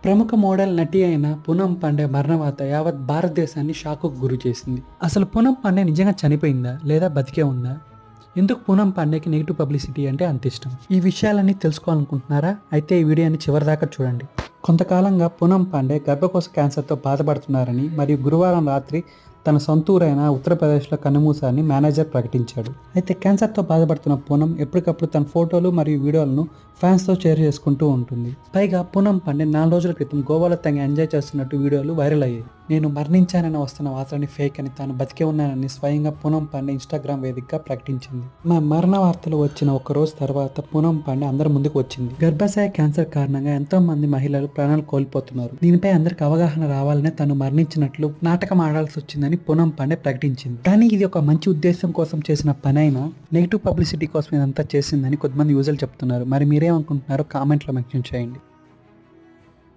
ప్రముఖ మోడల్ నటి అయిన పూనం పాండే మరణ వార్త యావత్ భారతదేశాన్ని షాకుకు గురి చేసింది. అసలు పూనం పాండే నిజంగా చనిపోయిందా లేదా బతికే ఉందా? ఎందుకు పూనం పాండేకి నెగిటివ్ పబ్లిసిటీ అంటే అంత ఇష్టం? ఈ విషయాలన్నీ తెలుసుకోవాలనుకుంటున్నారా? అయితే ఈ వీడియోని చివరిదాకా చూడండి. కొంతకాలంగా పూనం పాండే గర్భకోశ క్యాన్సర్తో బాధపడుతున్నారని మరియు గురువారం రాత్రి తన సొంత ఊరైన ఉత్తరప్రదేశ్లో కన్నుమూశారని మేనేజర్ ప్రకటించాడు. అయితే క్యాన్సర్తో బాధపడుతున్న పూనం ఎప్పటికప్పుడు తన ఫోటోలు మరియు వీడియోలను ఫ్యాన్స్తో షేర్ చేసుకుంటూ ఉంటుంది. పైగా పూనం పాండే 4 రోజుల క్రితం గోవాలో తను ఎంజాయ్ చేస్తున్నట్టు వీడియోలు వైరల్ అయ్యాయి. నేను మరణించానని వస్తున్న వార్తలని ఫేక్ అని, తాను బతికే ఉన్నానని స్వయంగా పూనం పాండే ఇన్స్టాగ్రామ్ వేదికగా ప్రకటించింది. మా మరణ వార్తలు వచ్చిన ఒక రోజు తర్వాత పూనం పాండే అందరి ముందుకు వచ్చింది. గర్భాశయ క్యాన్సర్ కారణంగా ఎంతో మంది మహిళలు ప్రాణాలు కోల్పోతున్నారు. దీనిపై అందరికి అవగాహన రావాలనే తను మరణించినట్లు నాటకం ఆడాల్సి వచ్చిందని పూనం పాండే ప్రకటించింది. కానీ ఇది ఒక మంచి ఉద్దేశం కోసం చేసిన పని అయినా నెగిటివ్ పబ్లిసిటీ కోసం ఇదంతా చేసిందని కొంతమంది యూజర్లు చెప్తున్నారు. మరి మీరేమనుకుంటున్నారో కామెంట్లో మెన్షన్ చేయండి.